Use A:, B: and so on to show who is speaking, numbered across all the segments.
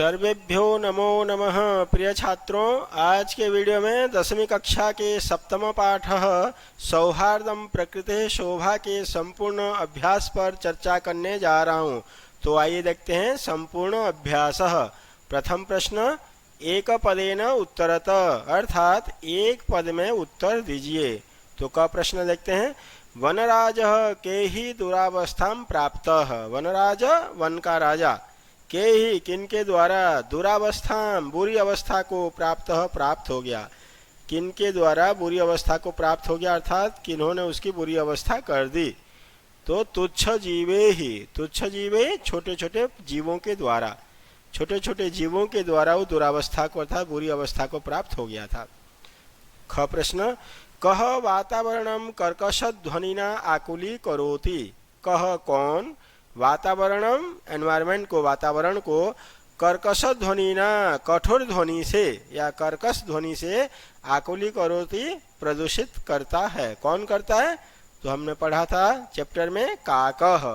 A: सर्वेभ्यो नमो नमः। प्रिय छात्रों, आज के वीडियो में 10वीं कक्षा के सप्तम पाठ सौहार्दम प्रकृते शोभा के संपूर्ण अभ्यास पर चर्चा करने जा रहा हूँ। तो आइए देखते हैं संपूर्ण अभ्यास। प्रथम प्रश्न, एक पदेन उत्तरत, अर्थात एक पद में उत्तर दीजिए। तो का प्रश्न देखते हैं। वनराज के ही दुरावस्था प्राप्त। वनराज वन का राजा, के ही किनके द्वारा, दुरावस्था बुरी अवस्था को प्राप्त हो गया। किनके द्वारा बुरी अवस्था को प्राप्त हो गया, अर्थात किन्होंने उसकी बुरी अवस्था कर दी। तो तुच्छ जीवे ही, तुच्छ जीवे छोटे छोटे जीवों के द्वारा, छोटे छोटे जीवों के द्वारा वो दुरावस्था को अर्थात बुरी अवस्था को प्राप्त हो गया था। ख प्रश्न, कह वातावरणम कर्कश ध्वनिना आकुली करोति। कह कौन, वातावरणम एनवायरमेंट को, वातावरण को कर्कश ध्वनि ना कठोर ध्वनि से या कर्कश ध्वनि से आकुली करोति प्रदूषित करता है। कौन करता है? तो हमने पढ़ा था चैप्टर में काकह,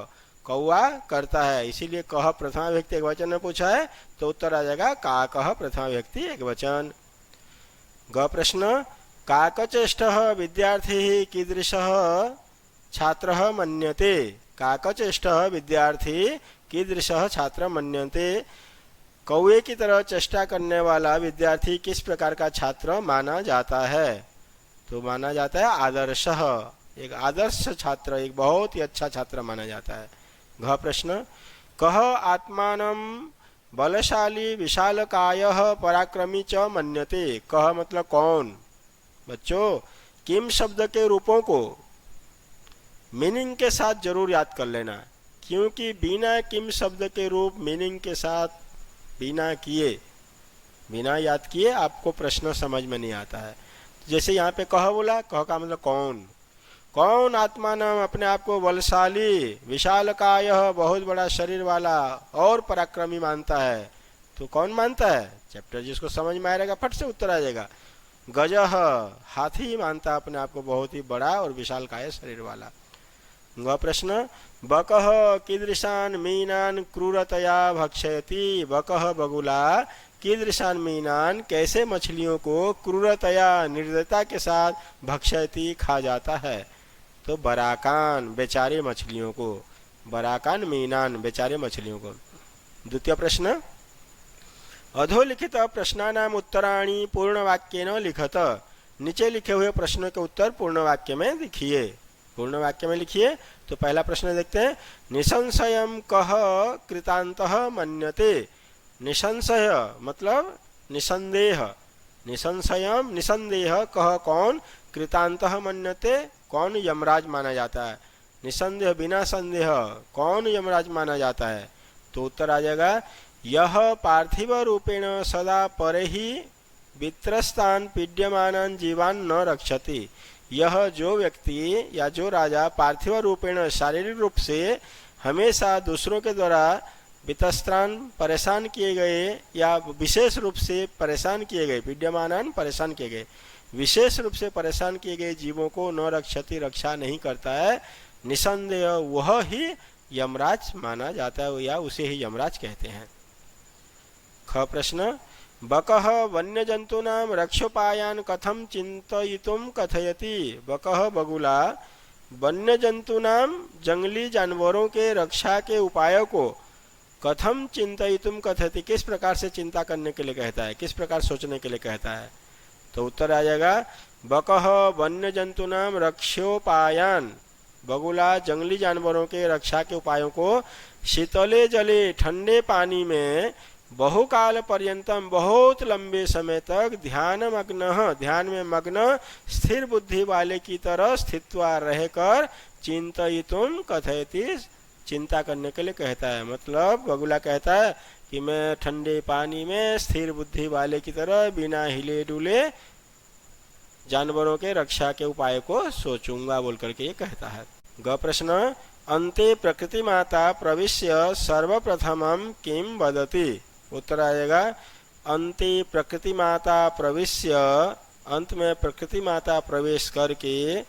A: कौआ करता है। इसीलिए कह प्रथमा व्यक्ति एक वचन में पूछा है तो उत्तर आ जाएगा काकह प्रथमा व्यक्ति एक वचन। ग प्रश्न, काकचेष्ट विद्यार्थी कीदृशः छात्रः मन्यते। काकचेष्ट विद्यार्थी कीदृशः छात्र मन्यते। कौए की तरह चेष्टा करने वाला विद्यार्थी किस प्रकार का छात्र माना जाता है? तो माना जाता है आदर्शः, एक आदर्श छात्र, एक बहुत ही अच्छा छात्र माना जाता है। घ प्रश्न, कह आत्मानं बलशाली विशालकायः पराक्रमी च मन्यते। कह मतलब कौन? बच्चों, किम शब्द के रूपों को मीनिंग के साथ जरूर याद कर लेना, क्योंकि बिना किम शब्द के रूप मीनिंग के साथ बिना किए, बिना याद किए आपको प्रश्न समझ में नहीं आता है। जैसे यहाँ पे कह बोला, कह का मतलब कौन। कौन आत्मान अपने आप को बलशाली, विशालकाय बहुत बड़ा शरीर वाला और पराक्रमी मानता है। तो कौन मानता है? चैप्टर जिसको समझ में आएगा फट से उत्तर आ जाएगा। गजह हाथी मानता अपने आप को बहुत ही बड़ा और विशालकाय शरीर वाला। ग प्रश्न, बकह कीदृशान मीनान क्रूरतया भक्षयति। बकह बगुला कीदृशान मीनान कैसे मछलियों को क्रूरतया निर्दयता के साथ भक्षयति खा जाता है। तो बराकान बेचारे मछलियों को, बराकान मीनान बेचारे मछलियों को। द्वितीय प्रश्न, अधोलिखित प्रश्नानाम उत्तराणि पूर्ण वाक्येन लिखत। नीचे लिखे हुए प्रश्नों के उत्तर पूर्ण वाक्य में लिखिए। पूर्ण वाक्य में लिखिए। तो पहला प्रश्न देखते हैं। निसंशयम कह कृतांतः मन्यते। निसंशय मतलब निसंदेह, निसंशयम निसंदेह कह कौन, कृतांतः मन्यते कौन यमराज माना जाता है। निसंदेह बिना संदेह कौन यमराज माना जाता है। तो उत्तर आ जाएगा, यह पार्थिव रूपेण सदा परे ही वित्रस्तान पीड्यमानान जीवान न रक्षति। यह जो व्यक्ति या जो राजा पार्थिव रूपेण शारीरिक रूप से हमेशा दूसरों के द्वारा वितस्त्रान परेशान किए गए या विशेष रूप से परेशान किए गए, पीड्यमानान परेशान किए गए, विशेष रूप से परेशान किए गए जीवों को न रक्षति रक्षा नहीं करता है, निसंदेह वह ही यमराज माना जाता है या उसे ही यमराज कहते हैं। ख प्रश्न, बकह वन्य जंतूनाम रक्षोपायान कथम चिंतयितुम कथयति। बकह बगुला वन्य जंतूनाम जंगली जानवरों के रक्षा के उपायों को कथम चिंतयितुम कथयति किस प्रकार से चिंता करने के लिए कहता है, किस प्रकार सोचने के लिए कहता है। तो उत्तर आ जाएगा, बकह वन्य जंतूनाम रक्षोपायान, बगुला जंगली जानवरों के रक्षा के उपायों को शीतले जले ठंडे पानी में बहुकाल पर्यंतम बहुत लंबे समय तक ध्यान में मग्न स्थिर बुद्धि वाले की तरह स्थित्वा रहकर चिंतयितुम कथयति चिंता करने के लिए कहता है। मतलब बगुला कहता है कि मैं ठंडे पानी में स्थिर बुद्धि वाले की तरह बिना हिले डुले जानवरों के रक्षा के उपाय को सोचूंगा बोल करके ये कहता है। ग प्रश्न, अन्ते प्रकृति माता प्रविश्य सर्वप्रथमम किम वदति। उत्तर आएगा, अन्ते प्रकृति माता प्रविश्य, अंत में प्रकृति माता प्रवेश करके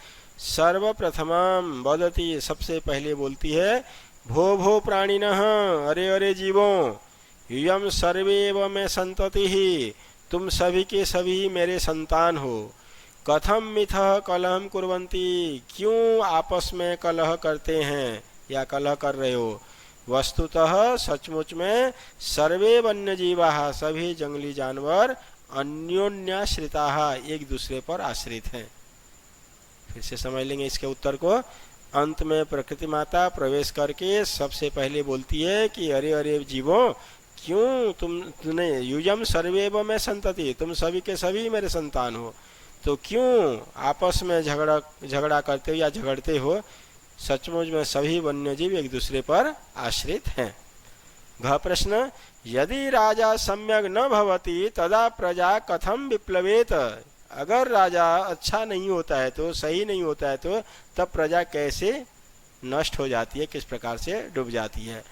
A: सर्वप्रथमम वदति सबसे पहले बोलती है, भो भो प्राणिनः, अरे अरे जीवों, यूयम सर्वेव में संतति ही, तुम सभी के सभी मेरे संतान हो। कथम मिथः कलहम कुर्वन्ति, क्यों आपस में कलह करते हैं या कलह कर रहे हो। वस्तुतः सचमुच में सर्वे वन्यजीवा, सभी जंगली जानवर अन्योन्याश्रिता, एक दूसरे पर आश्रित हैं। फिर से समझ लेंगे इसके उत्तर को। अंत में प्रकृति माता प्रवेश करके सबसे पहले बोलती है कि अरे अरे जीवों, क्यों तुमने युजम सर्वेव में संतति, तुम सभी के सभी मेरे संतान हो, तो क्यों आपस में झगड़ा करते हो या झगड़ते हो। सचमुच में सभी वन्यजीव एक दूसरे पर आश्रित हैं। घ प्रश्न, यदि राजा सम्यक न भवति तदा प्रजा कथम विप्लवेत, अगर राजा अच्छा नहीं होता है तो, सही नहीं होता है तो तब प्रजा कैसे नष्ट हो जाती है, किस प्रकार से डूब जाती है।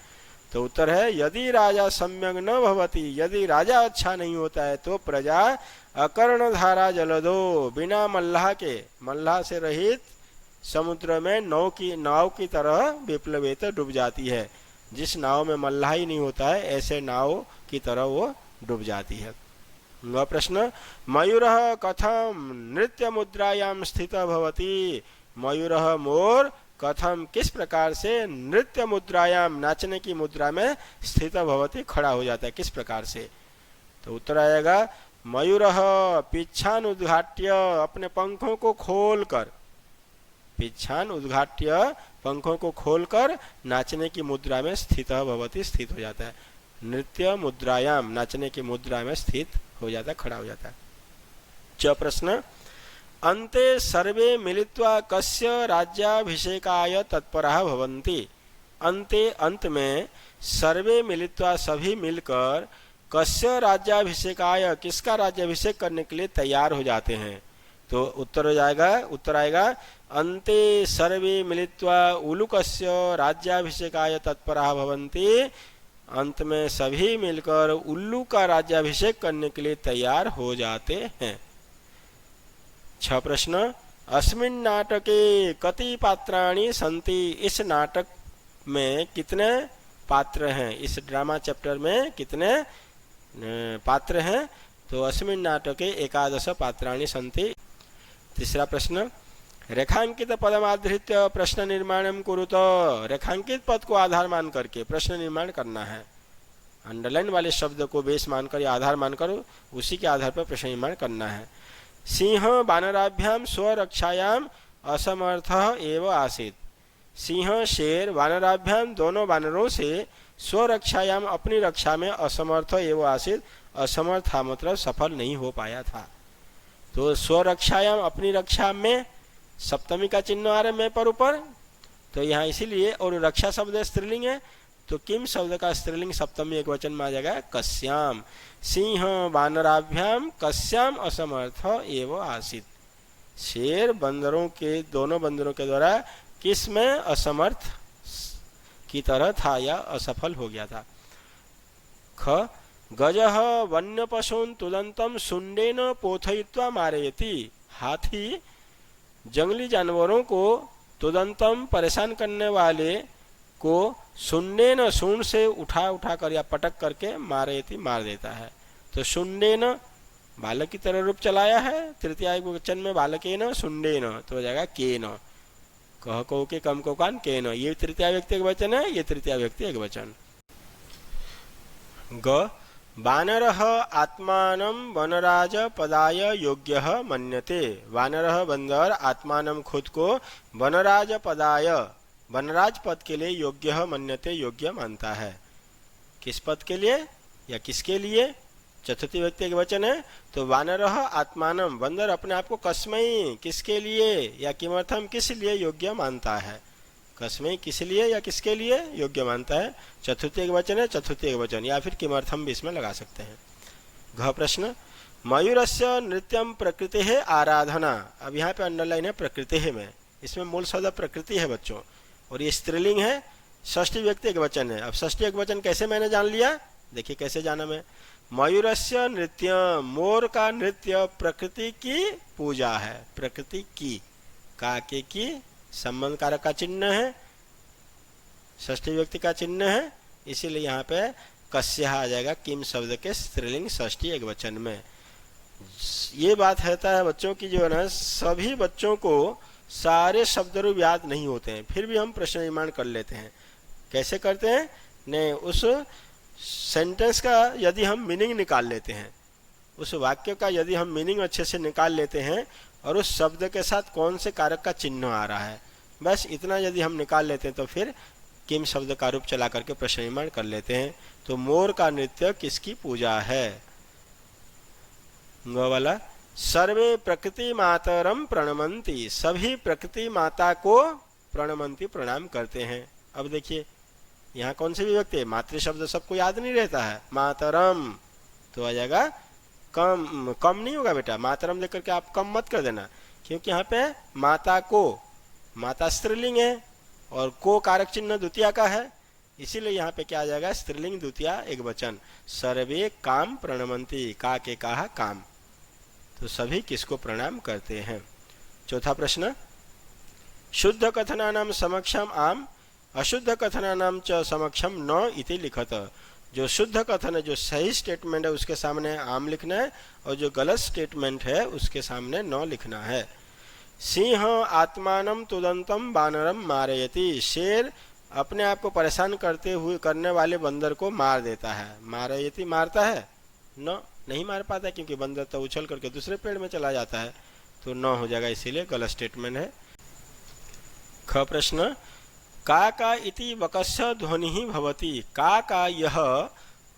A: तो उत्तर है यदि राजा सम्यक न भवति, यदि राजा अच्छा नहीं होता है तो प्रजा अकर्ण धारा जलदो, बिना मल्लाह के, मल्लाह से रहित समुद्र में नाव की तरह विप्लवेत डूब जाती है। जिस नाव में मल्लाह ही नहीं होता है ऐसे नाव की तरह वो डूब जाती है। वह प्रश्न, मयूरः कथम नृत्य मुद्रायाम स्थित भवति, मयूरः मोर कथम किस प्रकार से नृत्य मुद्रायाम नाचने की मुद्रा में स्थित भवति खड़ा हो जाता है, किस प्रकार से। तो उत्तर आएगा मयूरः पिच्छान उद्घाट्य, अपने पंखों को खोलकर, पिच्छान उद्घाट्य पंखों को खोलकर नाचने की मुद्रा में स्थित भवति, स्थित हो जाता है। नृत्य मुद्रायाम, नाचने की मुद्रा में स्थित हो जाता है, खड़ा हो जाता है। च प्रश्न, अन्ते सर्वे मिलित्वा कस्य राज्याभिषेकाय तत्पराः भवन्ति, अन्ते अंत में सर्वे मिलित्वा सभी मिलकर कस्य राज्याभिषेकाय, किसका राज्याभिषेक करने के लिए तैयार हो जाते हैं। तो उत्तर हो जाएगा, उत्तर आएगा अन्ते सर्वे मिलित्वा उलुकस्य राज्याभिषेकाय तत्पराः भवन्ति, अंत में सभी मिलकर उल्लू का राज्याभिषेक करने के लिए तैयार हो जाते हैं। 6 प्रश्न, अस्मिन् नाटके कति पात्राणि सन्ति, इस नाटक में कितने पात्र हैं, इस ड्रामा चैप्टर में कितने पात्र हैं। तो अस्मिन् नाटके एकादश पात्राणि सन्ति। 3 प्रश्न, रेखांकित पदमाधृत्य प्रश्न निर्माणम कुरुत, रेखांकित पद को आधार मान करके प्रश्न निर्माण करना है। अंडरलाइन वाले शब्द को बेस मानकर या आधार मानकर उसी के आधार पर प्रश्न निर्माण करना है। सिंह वानराभ्याम स्वरक्षायाम असमर्थः एव आसीत्, सिंह शेर वानराभ्याम दोनों वानरों से स्वरक्षायाम अपनी रक्षा में असमर्थ एव आसीत्, असमर्थ था मतलब सफल नहीं हो पाया था। तो स्वरक्षायाम अपनी रक्षा में, सप्तमी का चिन्ह आ रहा है में पर ऊपर, तो यहाँ इसीलिए, और रक्षा शब्द स्त्रीलिंग है तो किम शब्द का स्त्रीलिंग सप्तमी एक वचन में आ जाएगा कस्याम, सिंह वानराभ्याम कस्याम असमर्थ एव आसीत्, शेर बंदरों के, दोनों बंदरों के द्वारा किस में असमर्थ की तरह था या असफल हो गया था। ख, गजः वन्य पशून् तुदंतम शुंडेन पोथयित्वा मारयति, हाथी जंगली जानवरों को तुदंतम परेशान करने वाले को शुंडेन, सूंड से उठा कर या पटक करके मारयति, मार देता है। तो शुंडेन बालक की तरह रूप चलाया है, तृतीय वचन में बालकेन शुंडेन, तो हो जाएगा केन, कह को के कम को कान केन, ये तृतीय व्यक्ति एक वचन है, ये तृतीय व्यक्ति एक वचन। ग, वानरः आत्मानं वनराज पदाय योग्यः मन्यते, वानरः बंदर आत्मानं खुद को वनराज पदाय, वनराज पद के लिए योग्यः मन्यते, योग्य मानता है। किस पद के लिए या किसके लिए, चतुर्थी व्यक्ति एक वचन है। तो वानरः आत्मानं, बंदर अपने आप को कस्मै, किसके लिए या किमर्थम किस लिए योग्य मानता है, कस्मै किस लिए या किसके लिए योग्य मानता है। चतुर्थी एक वचन है, चतुर्थी एक वचन या फिर किमर्थम भी इसमें लगा सकते हैं। घ प्रश्न, मयूरस्य नृत्यम प्रकृति है आराधना, अब यहाँ पे अंडरलाइन है प्रकृति है में, इसमें मूल शब्द प्रकृति है बच्चों, और ये स्त्रीलिंग है, षष्ठी व्यक्ति एक वचन है। अब षष्ठी एक वचन कैसे मैंने जान लिया, देखिए कैसे जाना मैं। मयूरस्य नृत्य, मोर का नृत्य प्रकृति की पूजा है, प्रकृति की, काके की संबंध कारक का चिन्ह है, षष्ठी व्यक्ति का चिन्ह है, इसीलिए यहाँ पे कस्यः आ जाएगा किम शब्द के स्त्रीलिंग षष्ठी एकवचन में। ये बात रहता है बच्चों की जो है ना, सभी बच्चों को सारे शब्द रूप याद नहीं होते हैं, फिर भी हम प्रश्न निर्माण कर लेते हैं। कैसे करते हैं ने, उस सेंटेंस का यदि हम मीनिंग निकाल लेते हैं, उस वाक्य का यदि हम मीनिंग अच्छे से निकाल लेते हैं और उस शब्द के साथ कौन से कारक का चिन्ह आ रहा है, बस इतना यदि हम निकाल लेते हैं तो फिर किम शब्द का रूप चला करके प्रश्न निर्माण कर लेते हैं। तो मोर का नृत्य किसकी पूजा है? ग वाला, सर्वे प्रकृति मातरम प्रणमंती, सभी प्रकृति माता को प्रणमंती प्रणाम करते हैं। अब देखिए यहाँ कौन सी विभक्ति है, मातृ शब्द सबको याद नहीं रहता है, मातरम तो आ जाएगा कम, कम नहीं होगा बेटा, मातरम लेकर के आप कम मत कर देना, क्योंकि यहाँ पे माता को, माता स्त्रीलिंग है और को कारक चिन्ह द्वितीया का है, इसीलिए यहाँ पे क्या आ जाएगा, स्त्रीलिंग द्वितीया एक वचन। सर्वे काम प्रणमंती, का के कहा काम, तो सभी किसको प्रणाम करते हैं। चौथा प्रश्न, शुद्ध कथनानाम समक्षम आम अशुद्ध कथनानाम च समक्षम न इति लिखत। जो शुद्ध कथन है, जो सही स्टेटमेंट है उसके सामने आम लिखना है और जो गलत स्टेटमेंट है उसके सामने न लिखना है। सिंह आत्मानम तुदंतम बानरम मारयति, शेर अपने आप को परेशान करते हुए करने वाले बंदर को मार देता है। मारयति मारता है, न नहीं मार पाता क्योंकि बंदर तो उछल करके दूसरे पेड़ में चला जाता है, तो न हो जाएगा, इसीलिए गलत स्टेटमेंट है। ख प्रश्न, का का इति वकस्य ध्वनि भवति, का यह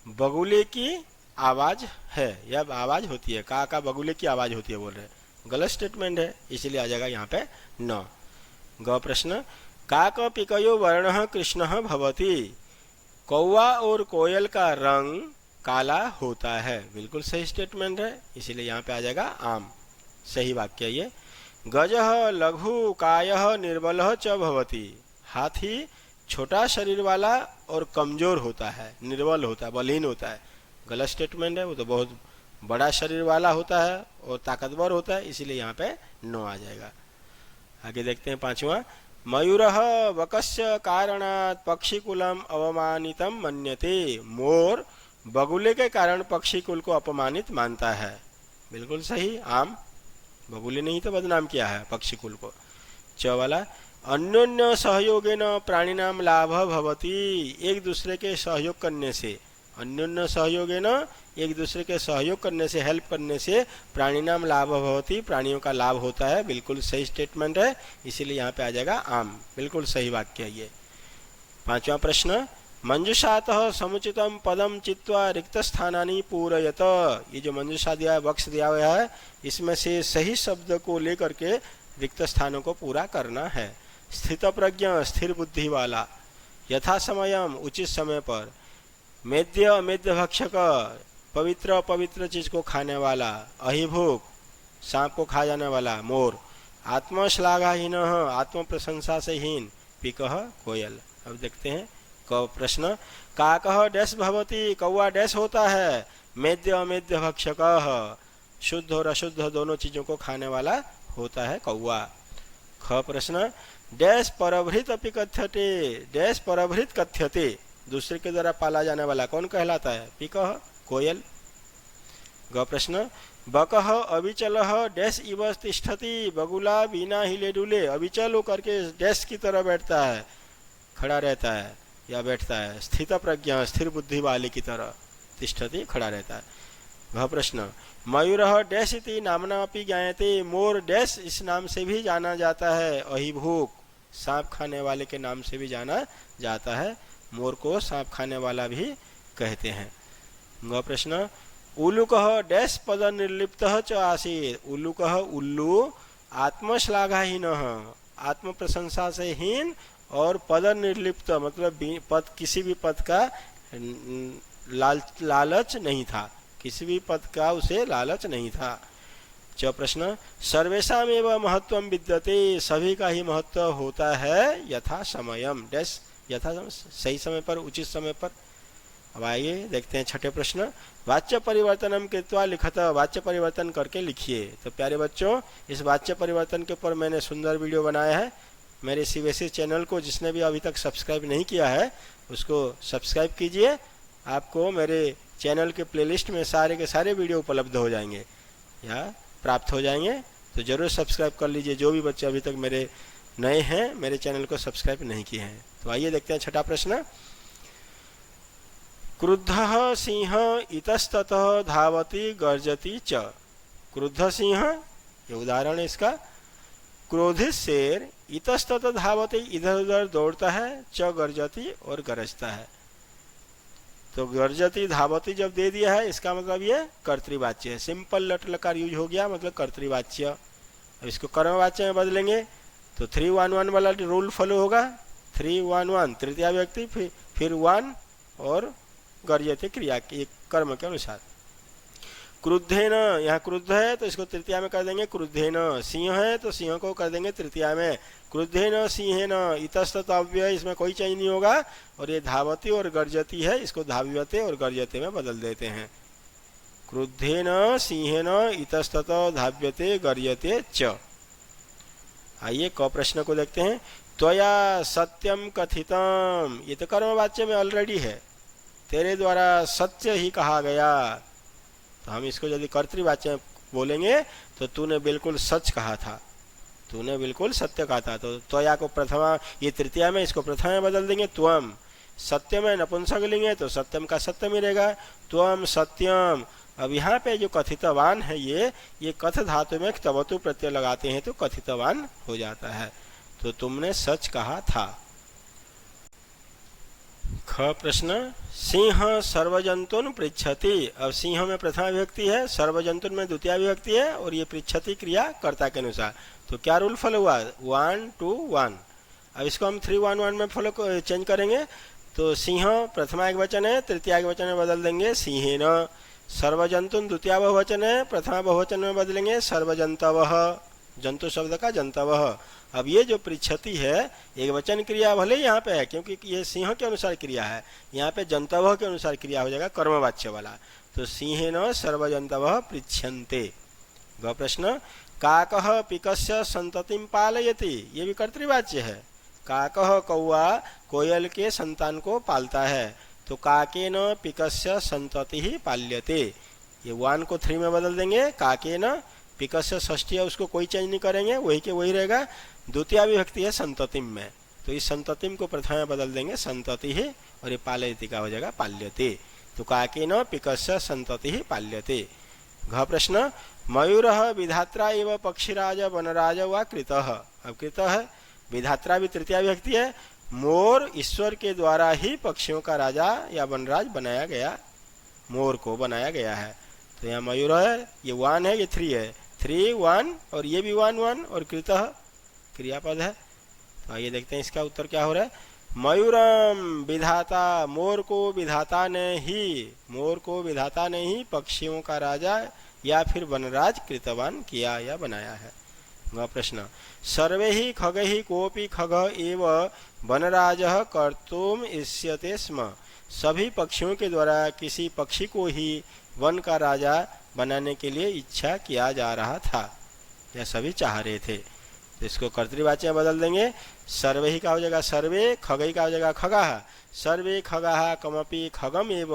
A: बगुले की आवाज है, यह आवाज होती है, का बगुले की आवाज होती है बोल रहे, गलत स्टेटमेंट है, इसीलिए आ जाएगा यहाँ पे न। ग प्रश्न, काक पिकयो वर्ण कृष्ण भवति, कौवा और कोयल का रंग काला होता है, बिल्कुल सही स्टेटमेंट है, इसीलिए यहाँ पे आ जाएगा आम, सही वाक्य ये। गजः लघु कायः निर्बलः च भवति, हाथी छोटा शरीर वाला और कमजोर होता है, निर्बल होता है, बलहीन होता है, गलत स्टेटमेंट है, वो तो बहुत बड़ा शरीर वाला होता है और ताकतवर होता है, इसीलिए यहाँ पे नो आ जाएगा। आगे देखते हैं पांचवा, मयूरः वकस्य कारणात् पक्षीकुलम अवमानितम मन्यते, मोर बगुले के कारण पक्षीकुल को अपमानित मानता है, बिल्कुल सही आम, बगुले ने ही तो बदनाम किया है पक्षीकुल को। च वाला, अन्योन्य सहयोगेन प्राणिनाम लाभ भवति, एक दूसरे के सहयोग करने से, अन्योन्य सहयोगेन एक दूसरे के सहयोग करने से, हेल्प करने से प्राणिनाम लाभ भवति, प्राणियों का लाभ होता है, बिल्कुल सही स्टेटमेंट है, इसीलिए यहाँ पे आ जाएगा आम, बिल्कुल सही वाक्य है ये। पांचवा प्रश्न, मंजुषातः समुचितम पदम चित्वा रिक्त स्थानानि पूरयत, ये जो मंजुषा दिया है, बक्स दिया हुआ है, इसमें से सही शब्द को लेकर के रिक्त स्थानों को पूरा करना है। स्थित प्रज्ञ स्थिर बुद्धि वाला, यथा समयम उचित समय पर, मेद्य अमेद्य भक्षक पवित्र पवित्र चीज को खाने वाला, अहिभूक सांप को खा जाने वाला मोर, आत्मश्लाघाहीन आत्म प्रशंसा से हीन, पिकः कोयल। अब देखते हैं क प्रश्न, काकः डैश भवति, कौवा डैश होता है, मेद्य अमेद्य भक्षक शुद्ध और अशुद्ध दोनों चीजों को खाने वाला होता है कौवा। ख प्रश्न, डैश परभृत अपि कथ्यते, डैश परभृत कथ्यते, दूसरे के द्वारा पाला जाने वाला कौन कहलाता है, पिकः कोयल। ग प्रश्न, बकः अविचलः डैश इव तिष्ठति, बगुला बिना हिले डुले अविचल होकर के डैश की तरह बैठता है, खड़ा रहता है या बैठता है, स्थित प्रज्ञा स्थिर बुद्धि वाले की तरह, तिष्ठति खड़ा रहता है। वह प्रश्न, मयूरः डैश इति नामना अपि ज्ञायते, मोर डैश इस नाम से भी जाना जाता है, अहिभूक सांप खाने वाले के नाम से भी जाना जाता है, मोर को सांप खाने वाला भी कहते हैं। ग प्रश्न, उल्लुकः डैश पद निर्लिप्तः च आसीत्, उल्लुकः उल्लू आत्मश्लाघाहीनः आत्म प्रशंसा से हीन और पद निर्लिप्त मतलब पद किसी भी पद का लालच नहीं था, किसी भी पद का उसे लालच नहीं था। च प्रश्न, सर्वेषाम एव महत्वम विद्यते, सभी का ही महत्व होता है, यथा समयम डैश, यथा सही समय पर उचित समय पर। अब आइए देखते हैं छठे प्रश्न, वाच्य परिवर्तनम कृत्वा लिखत, वाच्य परिवर्तन करके लिखिए। तो प्यारे बच्चों, इस वाच्य परिवर्तन के ऊपर मैंने सुंदर वीडियो बनाया है, मेरे सीबीएसई चैनल को जिसने भी अभी तक सब्सक्राइब नहीं किया है उसको सब्सक्राइब कीजिए आपको मेरे चैनल के प्लेलिस्ट में सारे के सारे वीडियो उपलब्ध हो जाएंगे या प्राप्त हो जाएंगे। तो ज़रूर सब्सक्राइब कर लीजिए जो भी बच्चे अभी तक मेरे नए हैं, मेरे चैनल को सब्सक्राइब नहीं किए हैं। तो आइए देखते हैं छठा प्रश्न। क्रुद्धः सिंह इतस्ततः धावति गर्जति च। क्रुद्ध सिंह, ये उदाहरण है इसका। क्रोधित शेर इतस्ततः धावति, इधर उधर दौड़ता है, च गर्जति और गरजता है। तो गर्जति धावति जब दे दिया है इसका मतलब ये कर्तृवाच्य है। सिंपल लट लकार यूज हो गया, मतलब कर्तृवाच्य। अब इसको कर्मवाच्य में बदलेंगे तो 3-1-1 वाला रूल फॉलो होगा। 3-1-1 तृतीया व्यक्ति, फिर 1 और गर्जते क्रिया के कर्म के अनुसार। क्रुद्धेन, यहाँ क्रुद्ध है तो इसको तृतीया में कर देंगे क्रुद्धेन। सिंह है तो सिंह को कर देंगे तृतीया में क्रुद्धेन सिंहेन। इतस्ततव्य, इसमें कोई चेंज नहीं होगा। और ये धावती और गर्जती है, इसको धाव्यते और गर्जते में बदल देते हैं। क्रुद्धेन सिंहेन इतस्तत धाव्यते गर्जते च। आइए क प्रश्न को देखते हैं। त्वया सत्यम कथितम, ये तो कर्मवाच्य में ऑलरेडी है, तेरे द्वारा सत्य ही कहा गया। तो हम इसको यदि कर्तृवाच्य में बोलेंगे तो तूने बिल्कुल सच कहा था, तूने बिल्कुल सत्य कहा था। तो त्वया को प्रथमा, ये तृतीया में, इसको प्रथमा में बदल देंगे त्वम। सत्य में नपुंसक लेंगे तो सत्यम का सत्यम ही रहेगा, त्वम सत्यम। अब यहाँ पे जो कथितवान है ये कथ धातु में तवतु प्रत्यय लगाते हैं तो कथितवान हो जाता है। तो तुमने सच कहा था। ख प्रश्न। सिंह सर्वजंतुन पृच्छति। अब सिंह में प्रथमा विभक्ति है, सर्वजंतुन में द्वितीय विभक्ति है और ये पृच्छति क्रिया कर्ता के अनुसार। तो क्या रूल फॉलो हुआ? 1-2-1। अब इसको हम 3-1-1 में फॉलो चेंज करेंगे। तो सिंह प्रथमा एक वचन है, तृतीया एक वचन में बदल देंगे सिंहेन। सर्वजंतुन द्वितीय बहुवचन है, प्रथमा बहुवचन में बदलेंगे सर्वजंतवः, जंतु शब्द का जंतवः। अब ये जो पृच्छति है एक वचन क्रिया भले यहाँ पे है क्योंकि ये सिंह के अनुसार क्रिया है, यहाँ पे जंतवः के अनुसार क्रिया हो जाएगा कर्मवाच्य वाला। तो सिंहेन सर्वजंतवः पृच्छन्ते। ग प्रश्न। काकः पिकस्य संततिं पालयति, ये भी कर्तृवाच्य है। काकः कौआ कोयल के संतान को पालता है। तो काकेन पिकस्य संतति ही पाल्यते, ये 1 को 3 में बदल देंगे। काकेन पिकस्य षष्ठी है, उसको कोई चेंज नहीं करेंगे, वही के वही रहेगा। द्वितीय विभक्ति है संततिम में, तो इस संततिम को प्रथम में बदल देंगे संतति ही, और ये पालयति का हो जाएगा पाल्यते। तो काकेन पिकस्य संतति ही पाल्यते। घ प्रश्न। मयूरः विधात्रा एवं पक्षीराज वनराज व कृतः। अब कृतः है, विधात्रा भी तृतीय विभक्ति है। मोर ईश्वर के द्वारा ही पक्षियों का राजा या वनराज बनाया गया, मोर को बनाया गया है। तो यहाँ मयूर है, ये 1 है, ये 3 है। 3-1 और ये भी 1-1 और कृतः क्रियापद है। तो आइए देखते हैं इसका उत्तर क्या हो रहा है। मयूरम विधाता, मोर को विधाता ने ही पक्षियों का राजा या फिर वनराज कृतवान किया या बनाया है। ग प्रश्न। सर्वे ही खग ही कोपी खग एव वनराजः कर्तुम इष्यते स्म। सभी पक्षियों के द्वारा किसी पक्षी को ही वन का राजा बनाने के लिए इच्छा किया जा रहा था, या सभी चाह रहे थे। तो इसको कर्तृवाच्य में बदल देंगे। सर्वे ही का हो जाएगा सर्वे, खगई का हो जाएगा खगाः। सर्वे खगाः कमपि खगम एव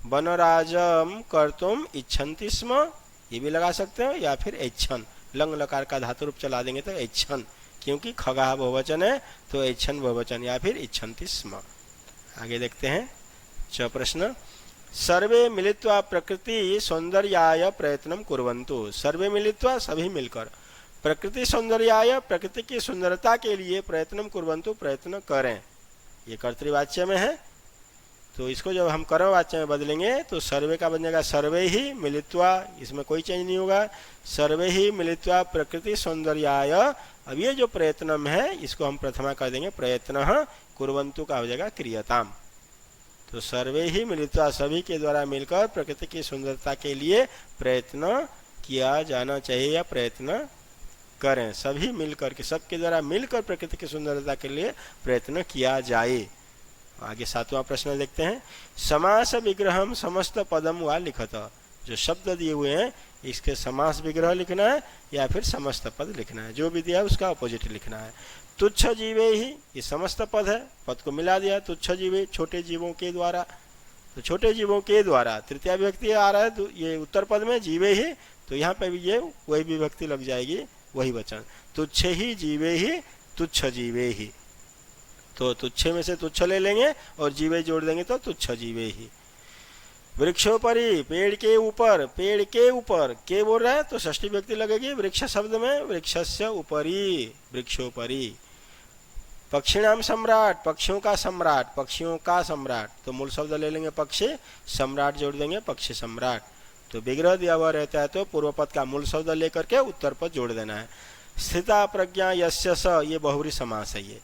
A: वनराजम कर्तुम इच्छन्ति स्म, ये भी लगा सकते हो, या फिर ऐच्छन, लंग लकार का धातु रूप चला देंगे तो ऐच्छन, क्योंकि खगाः बहुवचन है तो ऐच्छन बहुवचन, या फिर इच्छन्ति स्म। आगे देखते हैं च प्रश्न। सर्वे मिलित्वा प्रकृति सौंदर्याय प्रयत्नं कुर्वन्तु। सर्वे मिलित्वा, सभी मिलकर, प्रकृति सौंदर्याय, प्रकृति की सुंदरता के लिए प्रयत्नं कुर्वन्तु, प्रयत्न करें। ये कर्तृवाच्य में है, तो इसको जब हम कर्मवाच्य में बदलेंगे तो सर्वे का बनेगा सर्वे ही मिलित्वा, इसमें कोई चेंज नहीं होगा। सर्वे ही मिलित्वा प्रकृति सौंदर्याय। अब ये जो प्रयत्नम है इसको हम प्रथमा कर देंगे प्रयत्नः, कुर्वन्तु का हो जाएगा क्रियताम। तो सर्वे ही मिलित्वा, सभी के द्वारा मिलकर प्रकृति की सुंदरता के लिए प्रयत्न किया जाना चाहिए या प्रयत्न करें। सभी मिलकर के, सबके द्वारा मिलकर प्रकृति की सुंदरता के लिए प्रयत्न किया जाए। आगे 7वां प्रश्न देखते हैं। समास विग्रहम समस्त पदम वा लिखत। जो शब्द दिए हुए हैं इसके समास विग्रह लिखना है या फिर समस्त पद लिखना है, जो भी दिया है उसका अपोजिट लिखना है। तुच्छ जीवे ही, ये समस्त पद है, पद को मिला दिया। तुच्छ जीवे, छोटे जीवों के द्वारा, तो छोटे जीवों के द्वारा तृतीया विभक्ति आ रहा है, तो ये उत्तर पद में जीवे ही, तो यहाँ पे भी ये वही विभक्ति लग जाएगी, वही वचन। तुच्छ ही जीवे ही, तुच्छ जीवे ही, तो तुच्छ में से तुच्छ ले लेंगे और जीवे जोड़ देंगे तो तुच्छ जीवे ही। वृक्षोपरि, पेड़ के ऊपर, पेड़ के ऊपर के बोल रहा है तो षष्ठी व्यक्ति लगेगी वृक्ष शब्द में, वृक्षस्य उपरि, वृक्षोपरि। पक्षिणाम सम्राट, पक्षियों का सम्राट, पक्षियों का सम्राट, तो मूल शब्द ले लेंगे पक्षी, सम्राट जोड़ देंगे पक्षी सम्राट। तो विग्रह दिया हुआ रहता है तो पूर्व पद का मूल शब्द लेकर के उत्तर पद जोड़ देना है। स्थिता प्रज्ञा यस्य स, ये बहुव्रीहि समास है ये,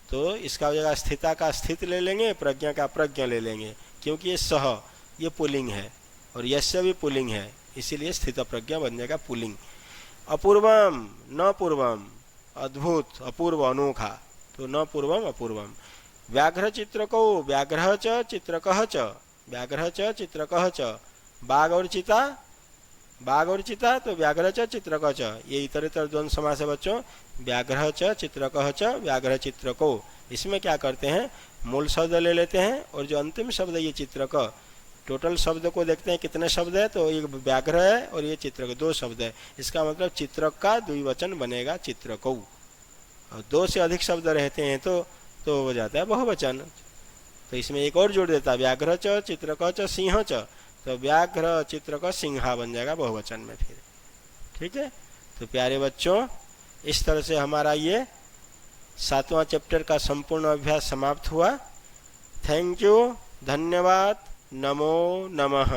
A: तो इसका हो जाएगा स्थिता का स्थित ले लेंगे, प्रज्ञा का प्रज्ञा ले लेंगे, क्योंकि ये सह ये पुलिंग है और यस्य भी पुलिंग है, इसीलिए स्थित प्रज्ञा बन जाएगा पुलिंग। अपूर्वम, न पूर्वम, अद्भुत, अपूर्व, अनोखा, तो न पूर्वम अपूर्वम। व्याघ्र चित्रको, व्याघ्र च चित्रकः च, व्याघ्र च चित्रकः च। बाघ और चीता, बाघ और चीता, तो व्याघ्र च चित्रकः च, ये इतर इतर द्वंद्व समास है बच्चों। व्याघ्र च चित्रकः च, व्याघ्र चित्रको। इसमें क्या करते हैं, मूल शब्द ले लेते हैं और जो अंतिम शब्द है ये चित्रक, टोटल शब्द को देखते हैं कितने शब्द है, तो एक व्याघ्र है और ये चित्रक, दो शब्द है। इसका मतलब चित्रक का द्विवचन बनेगा चित्रकौ, और दो से अधिक शब्द रहते हैं तो हो जाता है बहुवचन। तो इसमें एक और जोड़ देता है, व्याघ्र च चित्रक च सिंह च, तो व्याघ्र चित्रक सिंहा बन जाएगा बहुवचन में फिर। ठीक है, तो प्यारे बच्चों इस तरह से हमारा ये 7वां चैप्टर का संपूर्ण अभ्यास समाप्त हुआ। थैंक यू, धन्यवाद, नमो नमः।